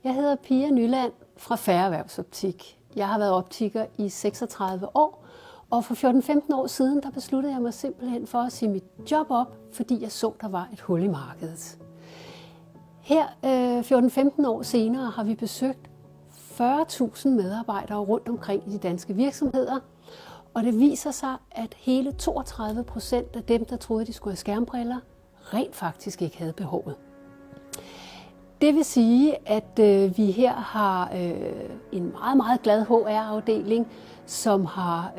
Jeg hedder Pia Nyland fra Fair Erhvervsoptik. Jeg har været optiker i 36 år, og for 14-15 år siden der besluttede jeg mig simpelthen for at sige mit job op, fordi jeg så, der var et hul i markedet. Her 14-15 år senere har vi besøgt 40.000 medarbejdere rundt omkring i de danske virksomheder, og det viser sig, at hele 32% af dem, der troede, de skulle have skærmbriller, rent faktisk ikke havde behovet. Det vil sige, at vi her har en meget, meget glad HR-afdeling, som har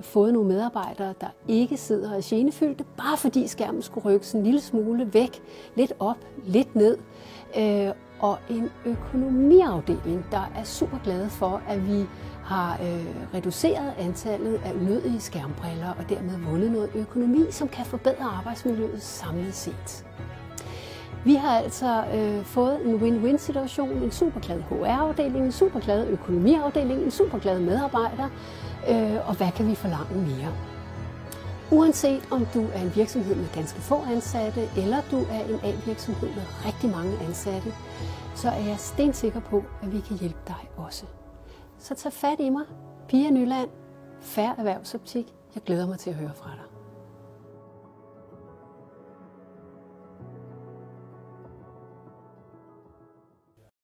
fået nogle medarbejdere, der ikke sidder og er genefyldte, bare fordi skærmen skulle rykkes en lille smule væk, lidt op, lidt ned. Og en økonomiafdeling, der er super glade for, at vi har reduceret antallet af unødige skærmbriller og dermed vundet noget økonomi, som kan forbedre arbejdsmiljøet samlet set. Vi har altså fået en win-win situation, en superglad HR-afdeling, en superglad økonomiafdeling, en superglad medarbejder, og hvad kan vi forlange mere? Uanset om du er en virksomhed med ganske få ansatte, eller du er en A-virksomhed med rigtig mange ansatte, så er jeg stensikker på, at vi kan hjælpe dig også. Så tag fat i mig, Pia Nyland, Fair Erhvervsoptik. Jeg glæder mig til at høre fra dig.